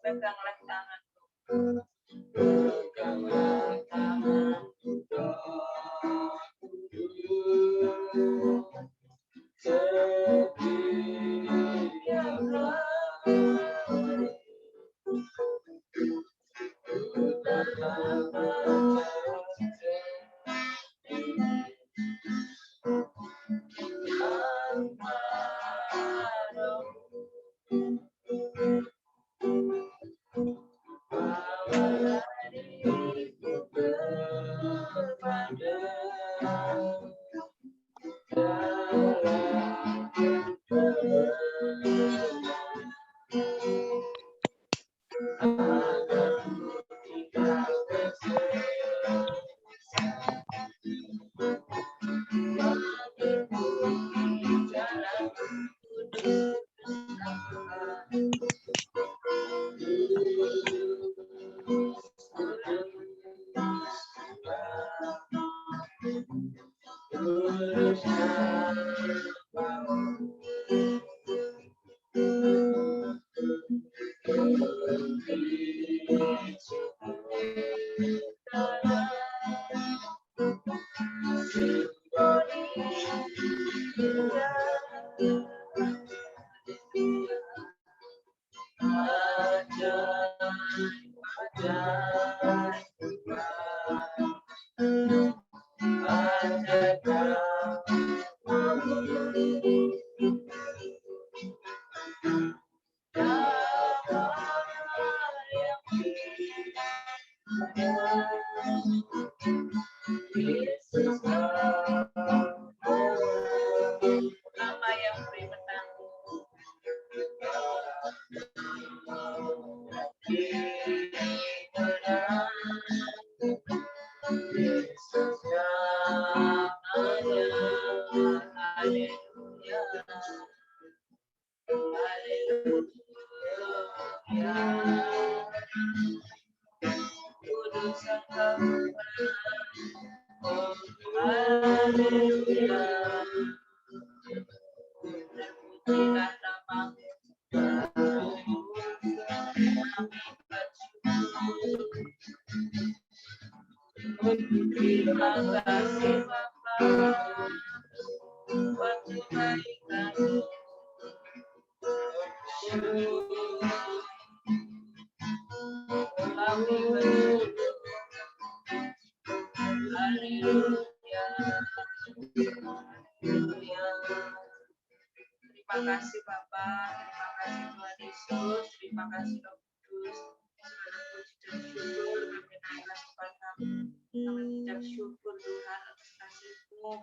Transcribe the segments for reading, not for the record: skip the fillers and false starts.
Peganglah tangan. Nama yang beri menang. Terima kasih Bapa buat kebaikan-Mu. Kami bersyukur. Haleluya. Terima kasih Bapa, terima kasih Tuhan Yesus, terima kasih Roh Kudus. Segala puji dan syukur kami naikkan kepada-Mu. Kami mengucap syukur Tuhan atas kasih-Mu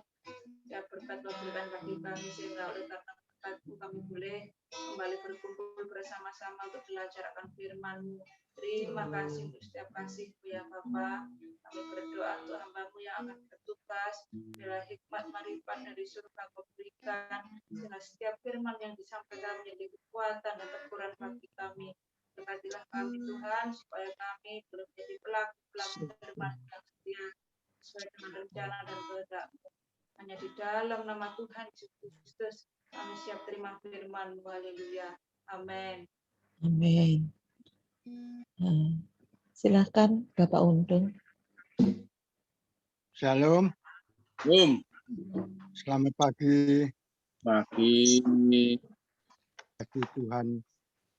yang berkat berikan bagi kami, sehingga oleh karena berkat-Mu kami boleh kembali berkumpul bersama-sama untuk belajar akan firman-Mu. Terima kasih untuk setiap kasih-Mu ya Bapa. Kami berdoa untuk hamba-Mu yang akan bertugas, bila hikmat marifat dari surga Kau berikan, sehingga setiap firman yang disampaikan menjadi kekuatan dan teguran bagi kami. Berkatilah kami Tuhan, supaya kami boleh menjadi pelaku-pelaku firman yang setia sesuai dengan rencana dan kehendak-Mu. Hanya di dalam nama Tuhan Yesus Kristus kami siap terima firman-Mu. Haleluya. Amin. Amin. Silakan Bapak Untung. Shalom. Selamat pagi. Pagi. Bagi Tuhan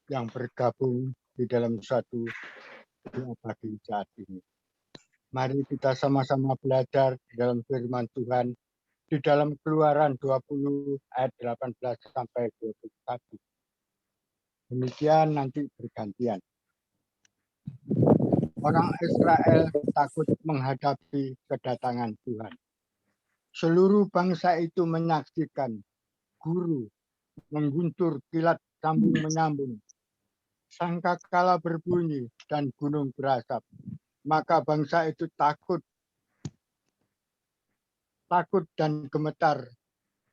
yang bergabung di dalam satu bagi saat ini. Mari kita sama-sama belajar dalam firman Tuhan di dalam Keluaran 20 ayat 18 sampai 21. Demikian nanti bergantian. Orang Israel takut menghadapi kedatangan Tuhan. Seluruh bangsa itu menyaksikan guru mengguntur kilat sambung menyambung. Sangkakala berbunyi dan gunung berasap. Maka bangsa itu takut dan gemetar,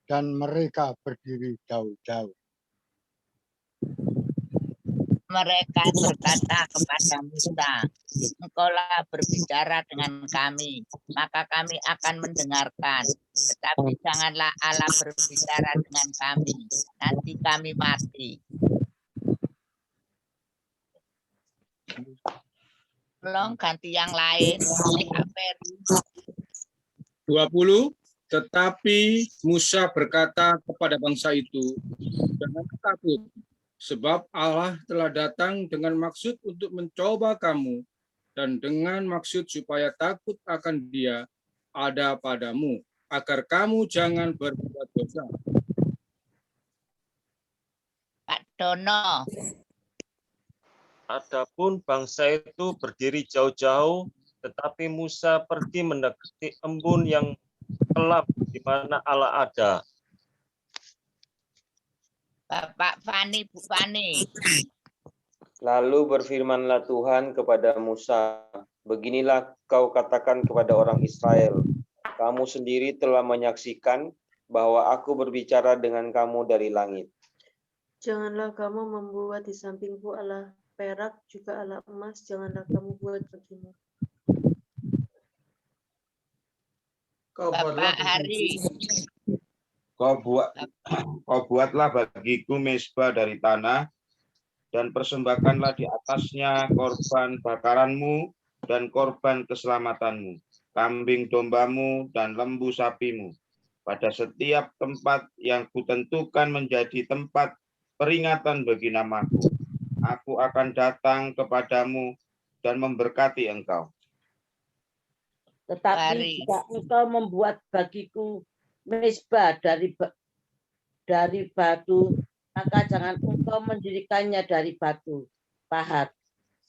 dan mereka berdiri jauh-jauh. Mereka berkata kepada Musa, engkaulah berbicara dengan kami, maka kami akan mendengarkan. Tetapi janganlah Allah berbicara dengan kami, nanti kami mati. Tolong ganti yang lain. 20. Tetapi Musa berkata kepada bangsa itu, jangan takut, sebab Allah telah datang dengan maksud untuk mencoba kamu, dan dengan maksud supaya takut akan Dia ada padamu, agar kamu jangan berbuat dosa. Pak Dono. Adapun bangsa itu berdiri jauh-jauh, tetapi Musa pergi mendekati embun yang gelap di mana Allah ada. Bapak Fani, Bu Fani. Lalu berfirmanlah Tuhan kepada Musa, beginilah kau katakan kepada orang Israel, kamu sendiri telah menyaksikan bahwa aku berbicara dengan kamu dari langit. Janganlah kamu membuat di sampingku Allah perak, juga Allah emas, janganlah kamu buat bagimu. Bapak Hari. Kau buatlah bagiku mezbah dari tanah, dan persembahkanlah di atasnya korban bakaranmu dan korban keselamatanmu, kambing dombamu dan lembu sapimu. Pada setiap tempat yang kutentukan menjadi tempat peringatan bagi namaku, aku akan datang kepadamu dan memberkati engkau. Tetapi jika engkau membuat bagiku mezbah dari batu, maka jangan engkau mendirikannya dari batu pahat.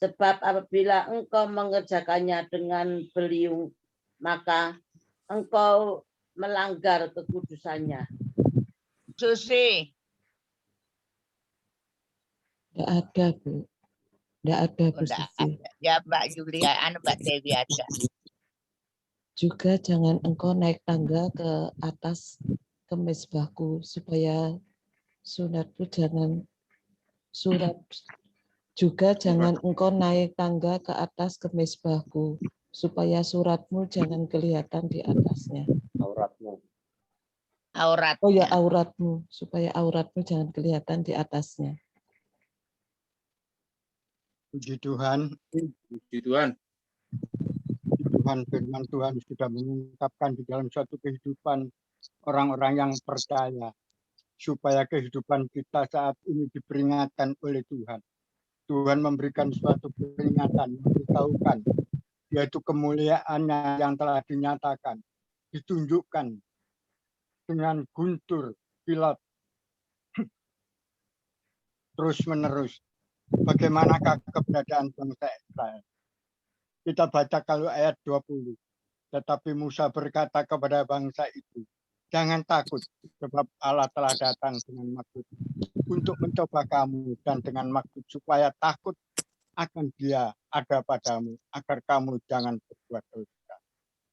Sebab apabila engkau mengerjakannya dengan beliung, maka engkau melanggar kekudusannya. Susi. Tidak ada, Bu. Tidak ada, Bu Susi. Ya, Mbak Julia, Mbak Dewi ada. Juga jangan engkau naik tangga ke atas ke mezbahku, supaya sunatku jangan surat. Juga jangan engkau naik tangga ke atas ke mezbahku, supaya suratmu jangan kelihatan di atasnya. Auratmu. Oh ya, auratmu, supaya auratmu jangan kelihatan di atasnya. Puji Tuhan. Puji Tuhan. Firman Tuhan sudah mengungkapkan di dalam suatu kehidupan orang-orang yang percaya, supaya kehidupan kita saat ini diperingatkan oleh Tuhan. Tuhan memberikan suatu peringatan, memberitahukan, yaitu kemuliaannya yang telah dinyatakan, ditunjukkan dengan guntur, kilat, terus-menerus. Bagaimanakah keberadaan bangsa Israel? Kita baca kalau ayat 20. Tetapi Musa berkata kepada bangsa itu, jangan takut, sebab Allah telah datang dengan maksud untuk mencoba kamu, dan dengan maksud supaya takut akan Dia ada padamu, agar kamu jangan berbuat dosa.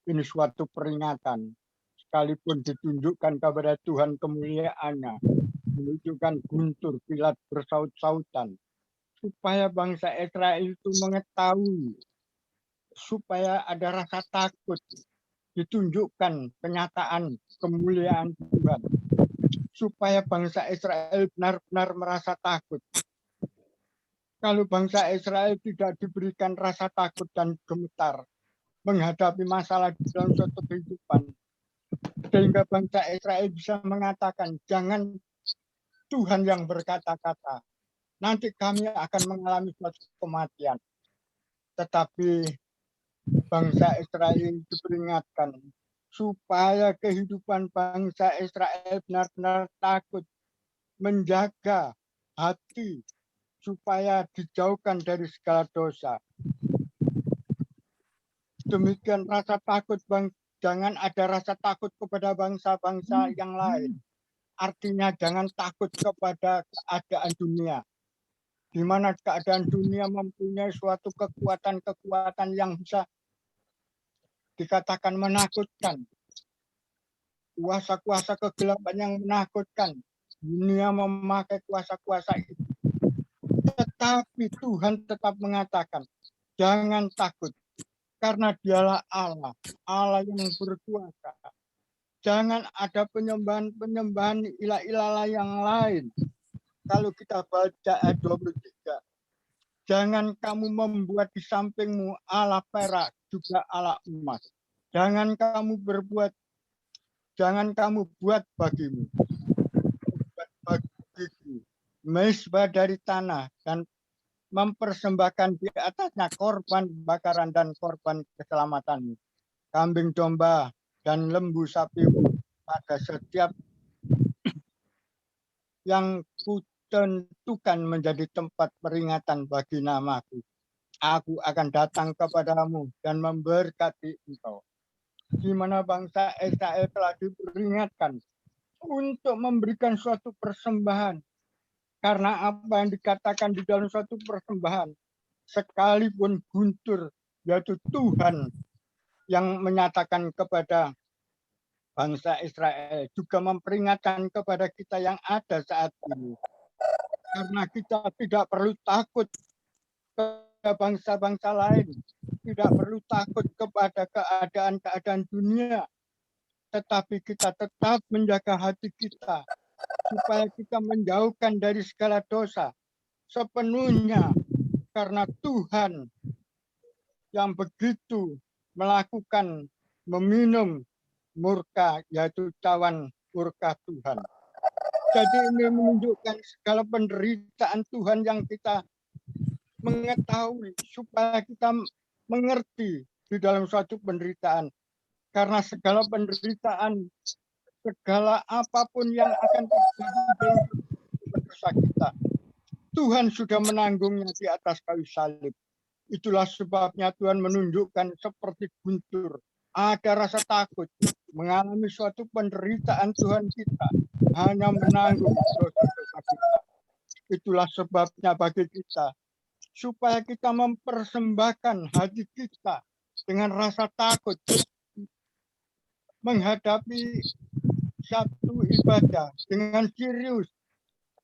Ini suatu peringatan, sekalipun ditunjukkan kepada Tuhan kemuliaannya, menunjukkan guntur, kilat bersaut-sautan, supaya bangsa Israel itu mengetahui, supaya ada rasa takut, ditunjukkan kenyataan kemuliaan Tuhan, supaya bangsa Israel benar-benar merasa takut. Kalau bangsa Israel tidak diberikan rasa takut dan gemetar menghadapi masalah di dalam suatu kehidupan, sehingga bangsa Israel bisa mengatakan, jangan Tuhan yang berkata-kata, nanti kami akan mengalami suatu kematian. Tetapi bangsa Israel ini diperingatkan supaya kehidupan bangsa Israel benar-benar takut, menjaga hati supaya dijauhkan dari segala dosa. Demikian rasa takut, jangan ada rasa takut kepada bangsa-bangsa yang lain. Artinya jangan takut kepada keadaan dunia, di mana keadaan dunia mempunyai suatu kekuatan-kekuatan yang bisa dikatakan menakutkan. Kuasa-kuasa kegelapan yang menakutkan. Dunia memakai kuasa-kuasa itu. Tetapi Tuhan tetap mengatakan, jangan takut. Karena dialah Allah, Allah yang berkuasa. Jangan ada penyembahan ilah-ilah yang lain. Kalau kita baca ayat 23, jangan kamu membuat di sampingmu Allah perak, juga Allah emas. Jangan kamu buat bagimu, mezbah dari tanah dan mempersembahkan di atasnya korban bakaran dan korban keselamatanmu, kambing domba dan lembu sapi pada setiap yang kutentukan menjadi tempat peringatan bagi namaku. Aku akan datang kepadamu dan memberkati engkau. Di mana bangsa Israel telah diperingatkan untuk memberikan suatu persembahan. Karena apa yang dikatakan di dalam suatu persembahan, sekalipun guntur, yaitu Tuhan yang menyatakan kepada bangsa Israel, juga memperingatkan kepada kita yang ada saat ini. Karena kita tidak perlu takut kepada bangsa-bangsa lain, tidak perlu takut kepada keadaan-keadaan dunia, tetapi kita tetap menjaga hati kita, supaya kita menjauhkan dari segala dosa sepenuhnya, karena Tuhan yang begitu melakukan meminum murka, yaitu cawan murka Tuhan. Jadi ini menunjukkan segala penderitaan Tuhan yang kita mengetahui, supaya kita mengerti di dalam suatu penderitaan. Karena segala penderitaan, segala apapun yang akan terjadi dalam dosa kita, Tuhan sudah menanggungnya di atas kayu salib. Itulah sebabnya Tuhan menunjukkan seperti guntur, ada rasa takut, mengalami suatu penderitaan. Tuhan kita hanya menanggung dosa-dosa kita. Itulah sebabnya bagi kita, supaya kita mempersembahkan hati kita dengan rasa takut, menghadapi satu ibadah dengan serius,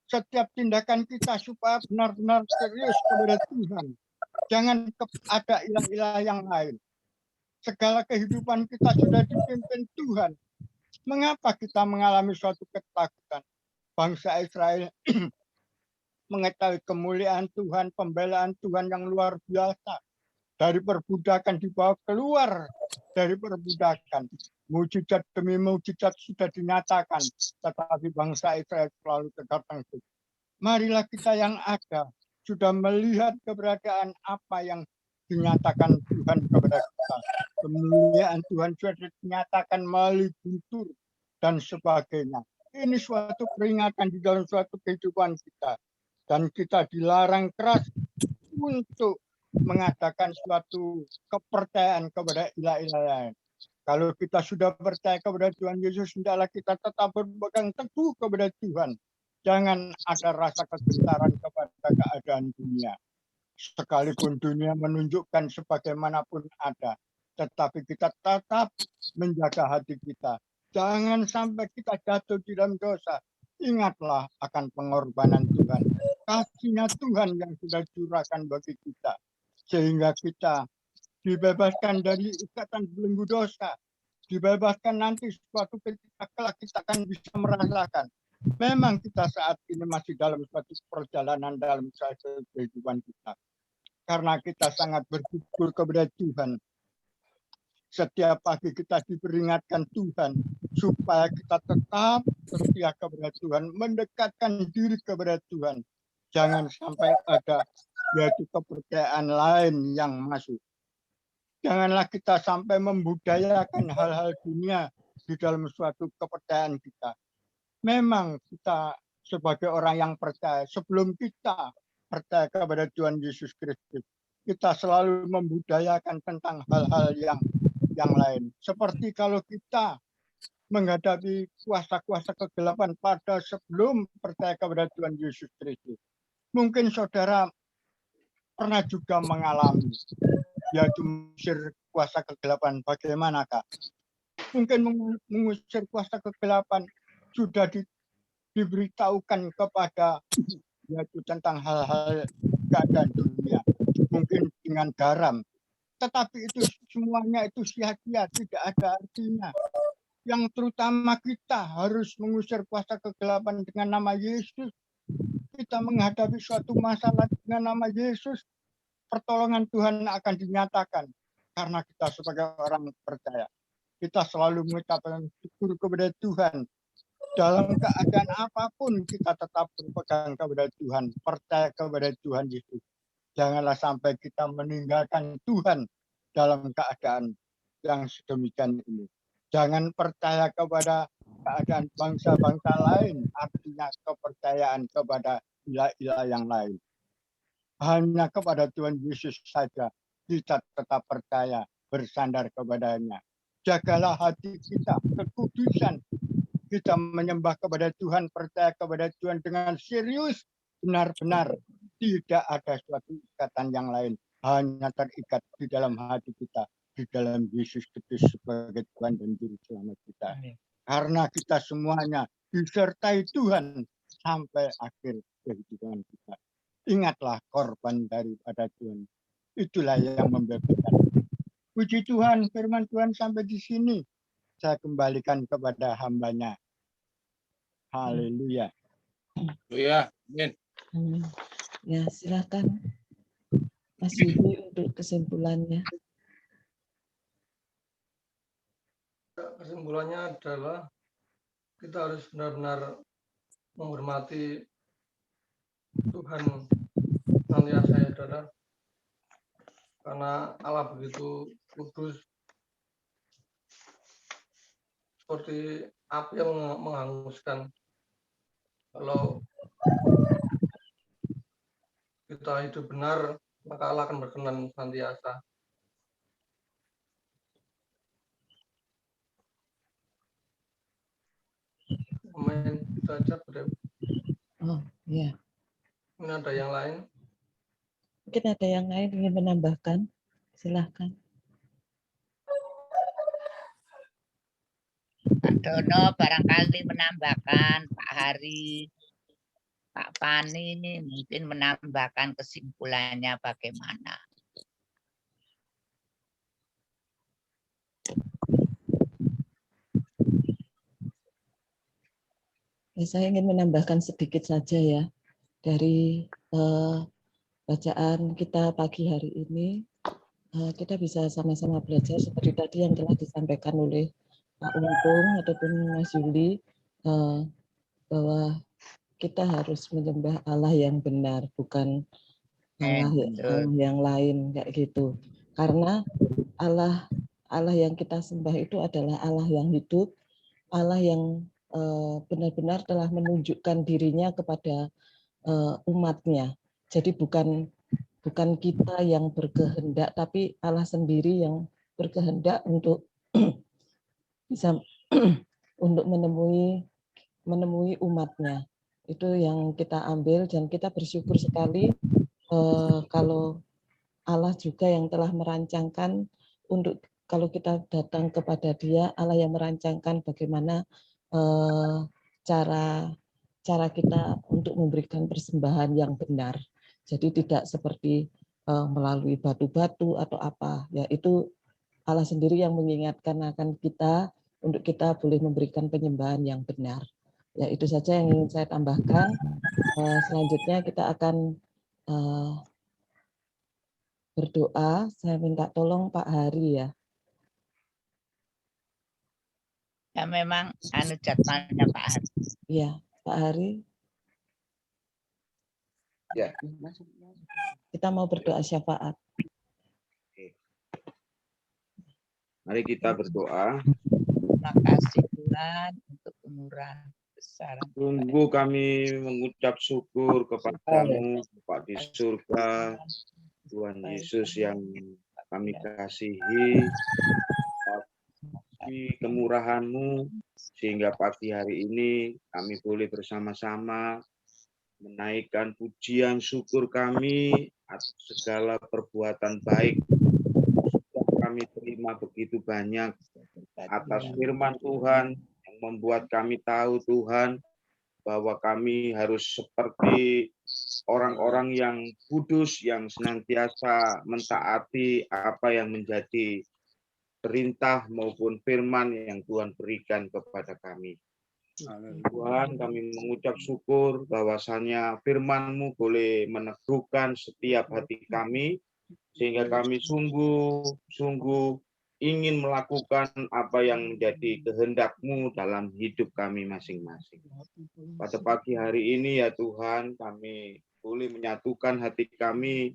setiap tindakan kita supaya benar-benar serius kepada Tuhan. Jangan ada ilah-ilah yang lain. Segala kehidupan kita sudah dipimpin Tuhan. Mengapa kita mengalami suatu ketakutan? Bangsa Israel mengetahui kemuliaan Tuhan, pembelaan Tuhan yang luar biasa. Dari perbudakan dibawa keluar dari perbudakan. Mujizat demi mujizat sudah dinyatakan, tetapi bangsa Israel selalu tegak tengkuk. Marilah kita yang ada sudah melihat keberadaan apa yang dinyatakan Tuhan kepada kita. Kemuliaan Tuhan sudah dinyatakan melalui guntur dan sebagainya. Ini suatu peringatan di dalam suatu kehidupan kita. Dan kita dilarang keras untuk mengadakan suatu kepercayaan kepada ilah-ilah lain. Kalau kita sudah percaya kepada Tuhan Yesus, hendaklah kita tetap berpegang teguh kepada Tuhan. Jangan ada rasa kegentaran kepada keadaan dunia. Sekalipun dunia menunjukkan sebagaimanapun ada, tetapi kita tetap menjaga hati kita. Jangan sampai kita jatuh di dalam dosa. Ingatlah akan pengorbanan Tuhan. Kasih-Nya Tuhan yang sudah curahkan bagi kita. Sehingga kita dibebaskan dari ikatan belenggu dosa, dibebaskan nanti suatu ketika kelak kita akan bisa merasakan. Memang kita saat ini masih dalam suatu perjalanan dalam suatu kehidupan kita. Karena kita sangat bersyukur kepada Tuhan. Setiap pagi kita diperingatkan Tuhan supaya kita tetap setia kepada Tuhan, mendekatkan diri kepada Tuhan. Jangan sampai ada yaitu kepercayaan lain yang masuk. Janganlah kita sampai membudayakan hal-hal dunia di dalam suatu kepercayaan kita. Memang kita sebagai orang yang percaya, sebelum kita percaya kepada Tuhan Yesus Kristus, kita selalu membudayakan tentang hal-hal yang lain. Seperti kalau kita menghadapi kuasa-kuasa kegelapan pada sebelum percaya kepada Tuhan Yesus Kristus. Mungkin saudara pernah juga mengalami, yaitu mengusir kuasa kegelapan. Bagaimanakah? Mungkin mengusir kuasa kegelapan sudah diberitahukan kepada, yaitu tentang hal-hal keadaan dunia. Mungkin dengan garam. Tetapi itu semuanya itu sia-sia, tidak ada artinya. Yang terutama kita harus mengusir kuasa kegelapan dengan nama Yesus. Kita menghadapi suatu masalah dengan nama Yesus, pertolongan Tuhan akan dinyatakan karena kita sebagai orang percaya. Kita selalu mengucapkan syukur kepada Tuhan. Dalam keadaan apapun kita tetap berpegang kepada Tuhan, percaya kepada Tuhan Yesus. Janganlah sampai kita meninggalkan Tuhan dalam keadaan yang sedemikian ini. Jangan percaya kepada keadaan bangsa-bangsa lain, artinya kepercayaan kepada ilah-ilah yang lain. Hanya kepada Tuhan Yesus saja kita tetap percaya, bersandar kepadanya. Jagalah hati kita, kekudusan. Kita menyembah kepada Tuhan, percaya kepada Tuhan dengan serius, benar-benar. Tidak ada suatu ikatan yang lain. Hanya terikat di dalam hati kita, di dalam Yesus Kristus sebagai Tuhan dan Juru Selamat kita. Karena kita semuanya disertai Tuhan sampai akhir kehidupan kita. Ingatlah korban daripada Tuhan. Itulah yang membebaskan. Puji Tuhan, firman Tuhan sampai di sini. Saya kembalikan kepada hambanya. Haleluya. Ya, amin. Ya, silakan Mas Yudi untuk kesimpulannya. Kesimpulannya adalah kita harus benar-benar menghormati Tuhan senantiasa, ya saudara, karena Allah begitu kudus, seperti api yang menghanguskan. Kalau kita hidup benar, maka Allah akan berkenan senantiasa. Amin. Itu aja, Bro. Oh, ya. Ini ada yang lain? Mungkin ada yang lain ingin menambahkan. Silahkan. Pak Dono barangkali menambahkan, Pak Hari, Pak Pani ini mungkin menambahkan kesimpulannya bagaimana. Ya, saya ingin menambahkan sedikit saja ya dari bacaan kita pagi hari ini. Kita bisa sama-sama belajar seperti tadi yang telah disampaikan oleh Pak Untung ataupun Mas Yuli, bahwa kita harus menyembah Allah yang benar, bukan Allah yang lain kayak gitu. Karena Allah yang kita sembah itu adalah Allah yang hidup, Allah yang benar-benar telah menunjukkan dirinya kepada umatnya. Jadi bukan kita yang berkehendak, tapi Allah sendiri yang berkehendak untuk bisa untuk menemui umatnya. Itu yang kita ambil, dan kita bersyukur sekali kalau Allah juga yang telah merancangkan untuk kalau kita datang kepada Dia, Allah yang merancangkan bagaimana cara kita untuk memberikan persembahan yang benar. Jadi tidak seperti melalui batu-batu atau apa. Ya, itu Allah sendiri yang mengingatkan akan kita untuk kita boleh memberikan penyembahan yang benar. Ya, itu saja yang ingin saya tambahkan. Selanjutnya kita akan berdoa. Saya minta tolong Pak Hari ya. Ya memang jadwalnya Pak Hari. Iya, Pak Hari. Ya. Kita mau berdoa syafaat. Mari kita berdoa. Terima kasih Tuhan untuk kemurahan besar. Sungguh kami mengucap syukur kepadamu, Bapak di surga, Tuhan Yesus yang kami kasihi, kemurahan-Mu, sehingga pagi hari ini kami boleh bersama-sama menaikkan pujian syukur kami atas segala perbuatan baik. Kami terima begitu banyak atas firman Tuhan yang membuat kami tahu Tuhan bahwa kami harus seperti orang-orang yang kudus yang senantiasa mentaati apa yang menjadi perintah maupun firman yang Tuhan berikan kepada kami. Tuhan, kami mengucap syukur bahwasannya firman-Mu boleh meneguhkan setiap hati kami, sehingga kami sungguh ingin melakukan apa yang menjadi kehendak-Mu dalam hidup kami masing-masing. Pada pagi hari ini ya Tuhan, kami boleh menyatukan hati kami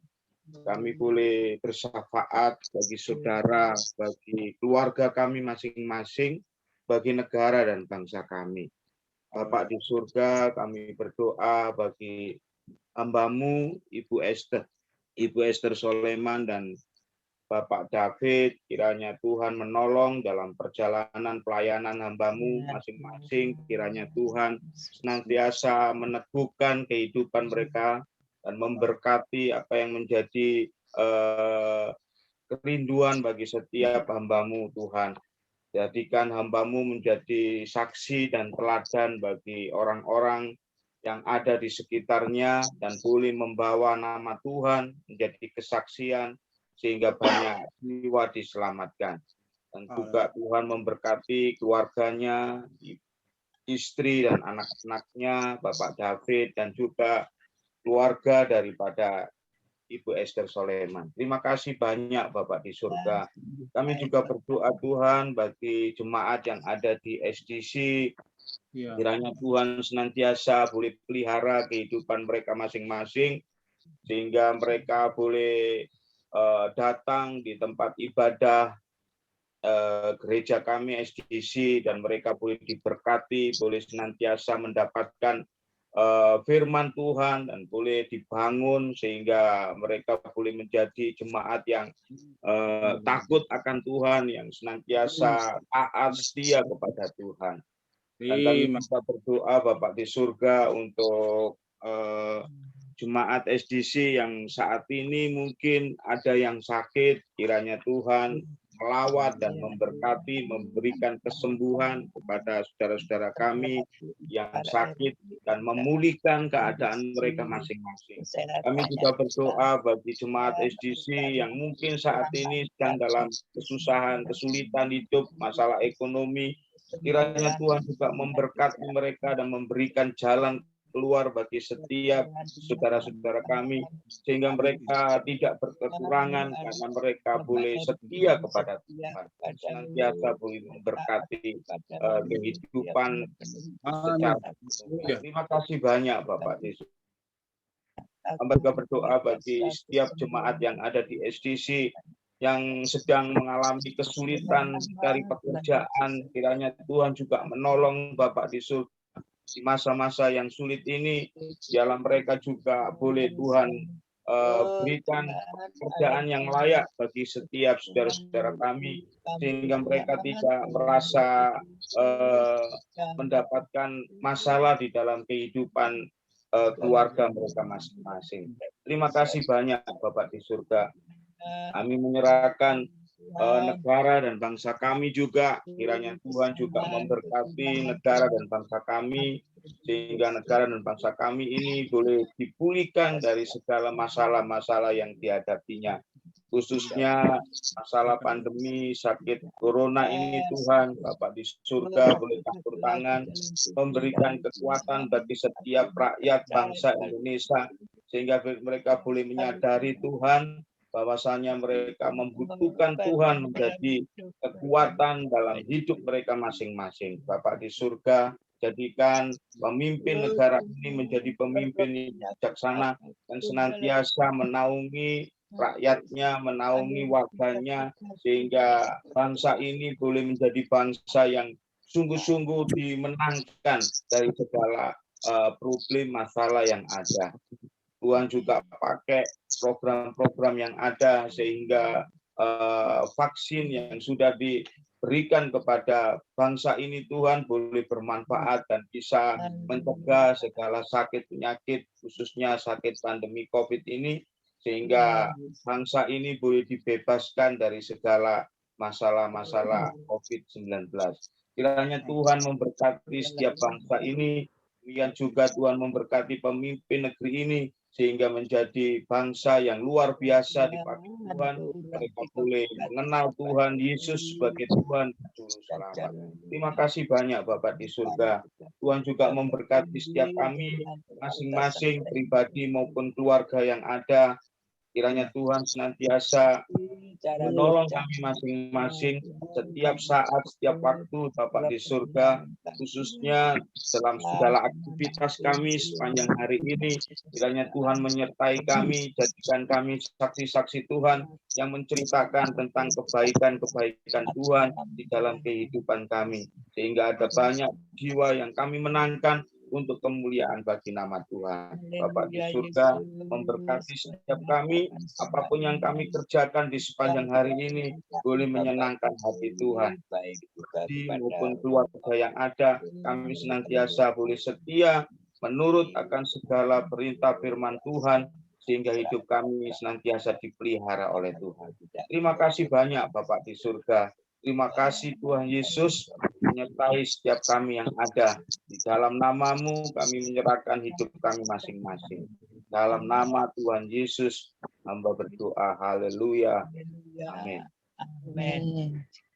boleh bersyafaat bagi saudara, bagi keluarga kami masing-masing, bagi negara dan bangsa kami. Bapak di surga, kami berdoa bagi hamba-Mu, Ibu Esther Soleman dan Bapak David, kiranya Tuhan menolong dalam perjalanan pelayanan hamba-Mu masing-masing, kiranya Tuhan senantiasa meneguhkan kehidupan mereka dan memberkati apa yang menjadi kerinduan bagi setiap hamba-Mu Tuhan. Jadikan hamba-Mu menjadi saksi dan teladan bagi orang-orang yang ada di sekitarnya dan boleh membawa nama Tuhan menjadi kesaksian sehingga banyak jiwa diselamatkan. Dan juga Tuhan memberkati keluarganya, istri dan anak-anaknya, Bapak David dan juga keluarga daripada Ibu Esther Soleman. Terima kasih banyak Bapak di surga. Kami juga berdoa Tuhan bagi jemaat yang ada di SDC. Kiranya Tuhan senantiasa boleh pelihara kehidupan mereka masing-masing, sehingga mereka boleh datang di tempat ibadah gereja kami SDC dan mereka boleh diberkati, boleh senantiasa mendapatkan firman Tuhan dan boleh dibangun sehingga mereka boleh menjadi jemaat yang takut akan Tuhan, yang senantiasa taat setia kepada Tuhan. Dan kami juga berdoa Bapak di surga untuk jemaat SDC yang saat ini mungkin ada yang sakit, kiranya Tuhan melawat dan memberkati, memberikan kesembuhan kepada saudara-saudara kami yang sakit dan memulihkan keadaan mereka masing-masing. Kami juga berdoa bagi jemaat SDC yang mungkin saat ini sedang dalam kesusahan, kesulitan hidup, masalah ekonomi. Kiranya Tuhan juga memberkati mereka dan memberikan jalan keluar bagi setiap saudara-saudara kami, sehingga mereka tidak berkekurangan karena mereka boleh setia kepada Tuhan, senantiasa boleh memberkati kehidupan secara. Terima kasih banyak Bapak Yesus. Hamba juga berdoa bagi setiap jemaat yang ada di SDC yang sedang mengalami kesulitan dari pekerjaan, kiranya Tuhan juga menolong Bapak di surga. Di masa-masa yang sulit ini, dalam mereka juga boleh Tuhan berikan pekerjaan yang layak bagi setiap saudara-saudara kami, sehingga mereka tidak merasa mendapatkan masalah di dalam kehidupan keluarga mereka masing-masing. Terima kasih banyak Bapak di surga. Kami menyerahkan negara dan bangsa kami juga, kiranya Tuhan juga memberkati negara dan bangsa kami, sehingga negara dan bangsa kami ini boleh dipulihkan dari segala masalah-masalah yang dihadapinya, khususnya masalah pandemi sakit corona ini. Tuhan Bapak di surga boleh campur tangan, memberikan kekuatan bagi setiap rakyat bangsa Indonesia, sehingga mereka boleh menyadari Tuhan bahwasanya mereka membutuhkan Tuhan menjadi kekuatan dalam hidup mereka masing-masing. Bapak di surga, jadikan pemimpin negara ini menjadi pemimpin yang bijaksana dan senantiasa menaungi rakyatnya, menaungi warganya, sehingga bangsa ini boleh menjadi bangsa yang sungguh-sungguh dimenangkan dari segala problem masalah yang ada. Tuhan juga pakai program-program yang ada sehingga vaksin yang sudah diberikan kepada bangsa ini Tuhan boleh bermanfaat dan bisa mencegah segala sakit penyakit, khususnya sakit pandemi COVID ini, sehingga bangsa ini boleh dibebaskan dari segala masalah-masalah COVID-19. Kiranya Tuhan memberkati setiap bangsa ini, kemudian juga Tuhan memberkati pemimpin negeri ini, sehingga menjadi bangsa yang luar biasa dipakai Tuhan. Mereka boleh mengenal Tuhan Yesus sebagai Tuhan dan Juru Selamat. Terima kasih banyak Bapak di surga. Tuhan juga memberkati setiap kami, masing-masing pribadi maupun keluarga yang ada. Kiranya Tuhan senantiasa menolong kami masing-masing setiap saat, setiap waktu, Bapak di surga, khususnya dalam segala aktivitas kami sepanjang hari ini. Kiranya Tuhan menyertai kami, jadikan kami saksi-saksi Tuhan yang menceritakan tentang kebaikan-kebaikan Tuhan di dalam kehidupan kami. Sehingga ada banyak jiwa yang kami menangkan untuk kemuliaan bagi nama Tuhan. Bapak di surga memberkati setiap kami, apapun yang kami kerjakan di sepanjang hari ini boleh menyenangkan hati Tuhan. Di maupun keluarga yang ada, kami senantiasa boleh setia menurut akan segala perintah firman Tuhan, sehingga hidup kami senantiasa dipelihara oleh Tuhan. Terima kasih banyak Bapak di surga. Terima kasih Tuhan Yesus menyertai setiap kami yang ada. Di dalam nama-Mu kami menyerahkan hidup kami masing-masing. Dalam nama Tuhan Yesus hamba berdoa. Haleluya. Amin. Amin.